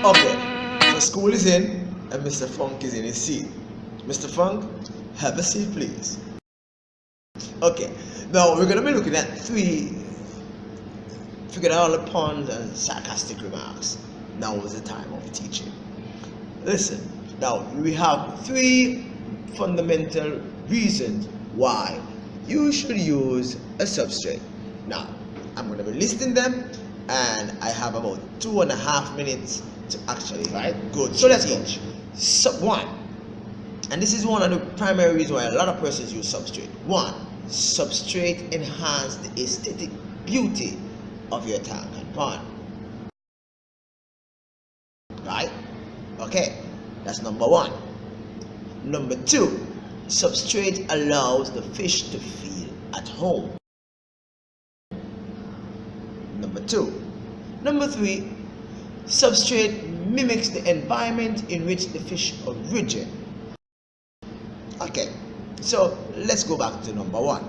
Okay, so school is in and Mr. Funk is in his seat. Mr. Funk, have a seat, please. Okay, now we're going to be looking at three, figured all the puns and sarcastic remarks. Now is the time of teaching. Listen, now we have three fundamental reasons why you should use a substrate. Now, I'm going to be listing them, and I have about 2.5 minutes to actually go. So let's go. One, and this is one of the primary reasons why a lot of persons use substrate. One, substrate enhance the aesthetic beauty of your tank and pond. Right? Okay, that's number one. Number two, substrate allows the fish to feel at home. Number two. Number three, substrate mimics the environment in which the fish originate. Okay, so let's go back to number one.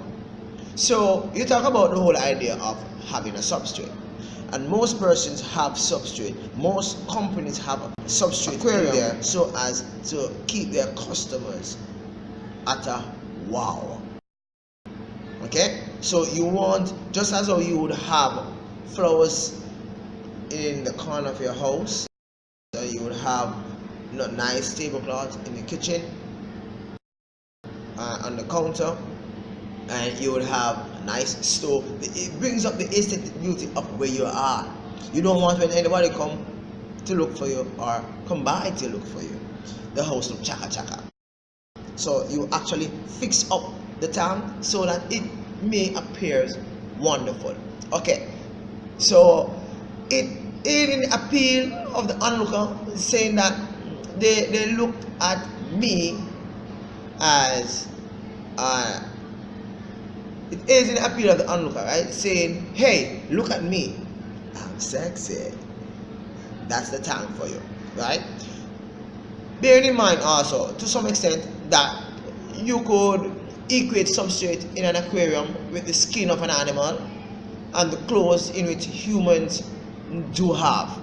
So you talk about the whole idea of having a substrate, and most persons have substrate. Most companies have a substrate aquarium there so as to keep their customers at a wow. Okay, so you want, just as how you would have flowers in the corner of your house, so you would have nice tablecloth in the kitchen, on the counter, and you would have a nice stove. It brings up the aesthetic beauty of where you are. You don't want when anybody come to look for you or come by to look for you, the house look chaka chaka. So you actually fix up the tank so that it may appear wonderful. Okay, so it in the appeal of the onlooker, saying that they look at me as it is in the appeal of the onlooker, right? Saying, hey, look at me, I'm sexy. That's the tank for you, right? Bearing in mind also, to some extent, that you could equate substrate in an aquarium with the skin of an animal and the clothes in which humans do have.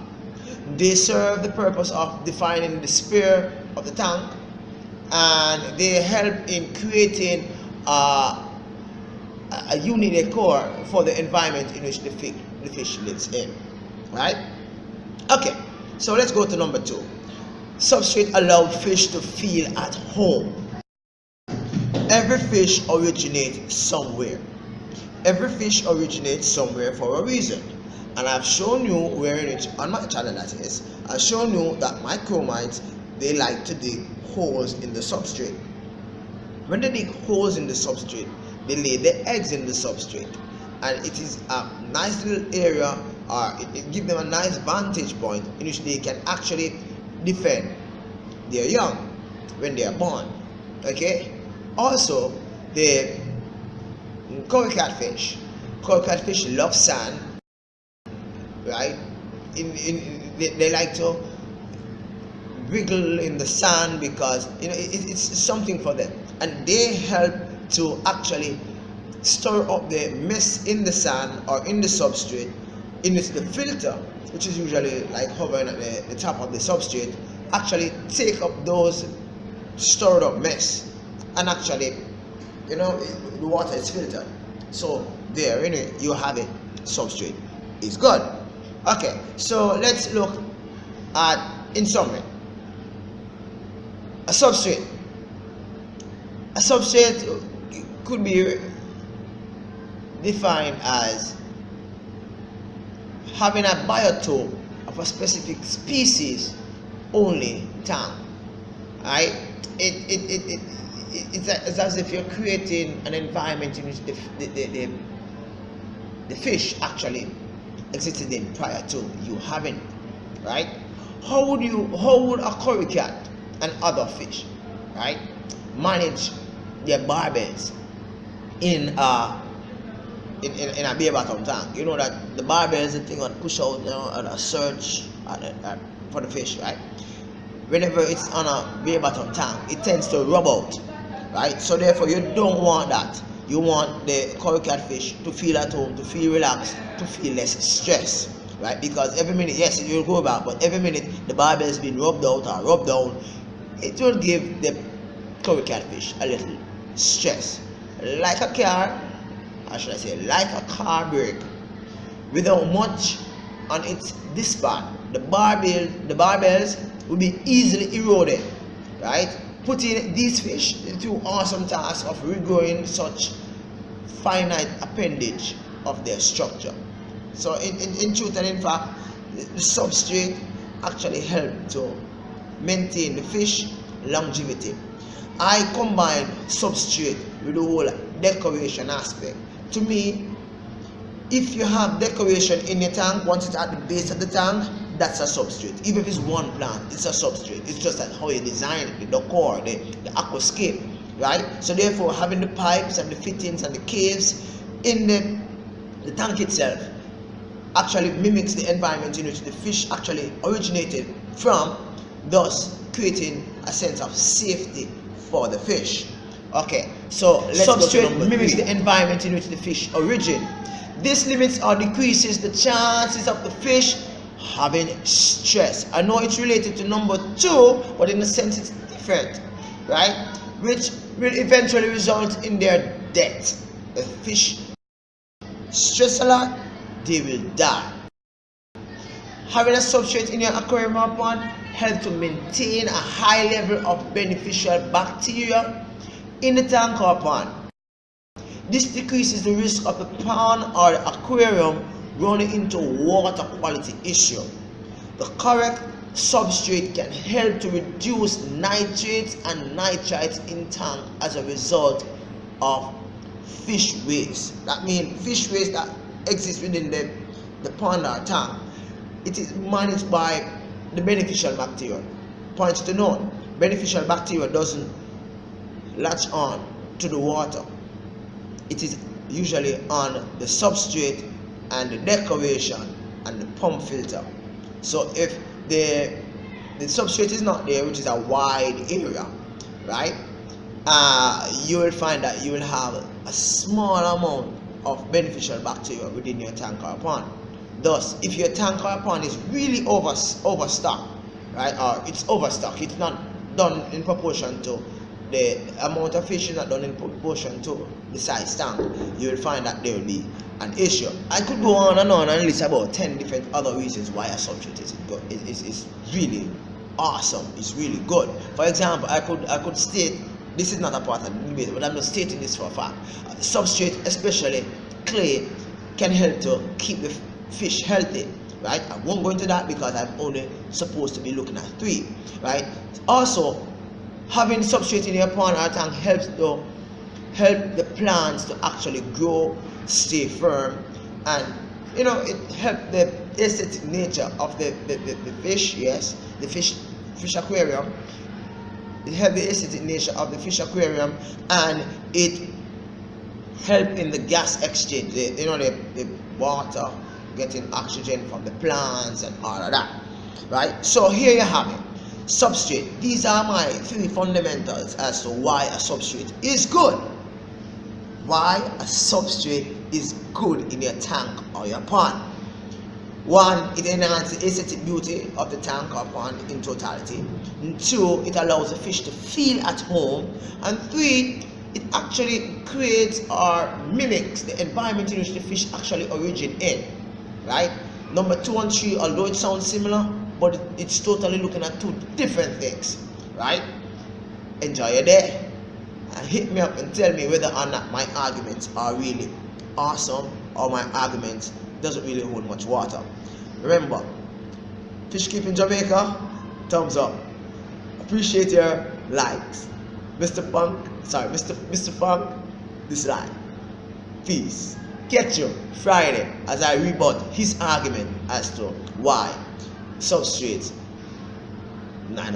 They serve the purpose of defining the sphere of the tank, and they help in creating a unique decor for the environment in which the fish lives in, right? Okay, so let's go to number two. Substrate allowed fish to feel at home. Every fish originates somewhere. Every fish originates somewhere for a reason. And I've shown you where in it, on my channel that is, I've shown you that micromites, they like to dig holes in the substrate. When they dig holes in the substrate, they lay their eggs in the substrate, and it is a nice little area, or it gives them a nice vantage point in which they can actually defend their young when they are born. Okay, also the coral catfish love sand, right? They like to wriggle in the sand because it's something for them, and they help to actually stir up the mess in the sand or in the substrate, in which the filter, which is usually like hovering at the top of the substrate, actually take up those stirred up mess, and actually the water is filtered. So there, you have it. Substrate is good. Okay, so let's look at, in summary, a substrate could be defined as having a biotope of a specific species only tank. Right? It's as if you're creating an environment in which the fish actually existed in prior to you having, right? How would a coral cat and other fish, right, manage their barbels in a bare bottom tank? You know that the barbel is the thing that push out, and a search for the fish, right? Whenever it's on a bare bottom tank, it tends to rub out, right? So therefore, you don't want that. You want the coral catfish to feel at home, to feel relaxed, to feel less stress. right? Because every minute, yes, it will go back, but every minute the barbel has been rubbed out or rubbed down, it will give the curry catfish a little stress, like a car, or should I say, like a car brake, without much on its this part. The barbels will be easily eroded, right? Putting these fish into awesome task of regrowing such finite appendage of their structure. So in truth and in fact, the substrate actually help to maintain the fish longevity. I combine substrate with the whole decoration aspect. To me, if you have decoration in your tank, once it's at the base of the tank, that's a substrate. Even if it's one plant, it's a substrate. It's just that how you design it, the decor, the aquascape, right? So therefore, having the pipes and the fittings and the caves in the tank itself actually mimics the environment in which the fish actually originated from, thus creating a sense of safety for the fish. Okay, so substrate mimics the environment in which the fish origin. This limits or decreases the chances of the fish having stress. I know it's related to number 2, but in a sense it's different, right? Which will eventually result in their death. The fish stress a lot, they will die. Having a substrate in your aquarium or pond helps to maintain a high level of beneficial bacteria in the tank or pond. This decreases the risk of the pond or the aquarium running into water quality issue. The correct substrate can help to reduce nitrates and nitrites in tank as a result of fish waste. That means fish waste that exists within the pond or tank. It is managed by the beneficial bacteria. Points to note, beneficial bacteria doesn't latch on to the water. It is usually on the substrate and the decoration and the pump filter. So if the substrate is not there, which is a wide area, right, you will find that you will have a small amount of beneficial bacteria within your tank or pond. Thus, if your tank or pond is really overstocked, right, or it's overstocked, it's not done in proportion to the amount of fish, is not done in proportion to the size tank, you will find that there will be an issue. I could go on and list about 10 different other reasons why a substrate is good. It's really awesome. It's really good. For example, I could state, this is not a part of the debate, but I'm just stating this for a fact. Substrate, especially clay, can help to keep the fish healthy, right? I won't go into that because I'm only supposed to be looking at 3, right? Also, having substrate in your pond or tank helps to help the plants to actually grow, stay firm, and it helps the aesthetic nature of the fish. Yes, the fish aquarium. It helps the aesthetic nature of the fish aquarium, and it helps in the gas exchange. The water getting oxygen from the plants and all of that, right? So here you have it. Substrate. These are my 3 fundamentals as to why a substrate is good. Why a substrate is good in your tank or your pond. 1, it enhances the aesthetic beauty of the tank or pond in totality. 2, it allows the fish to feel at home. And 3, it actually creates or mimics the environment in which the fish actually origin in, right? Number 2 and 3, although it sounds similar, but it's totally looking at 2 different things, right? Enjoy your day and hit me up and tell me whether or not my arguments are really awesome or my arguments doesn't really hold much water. Remember, fish keeping Jamaica, thumbs up. Appreciate your likes. Mr. Funk, dislike. Peace. Catch you Friday as I rebut his argument as to why substrates. Nah.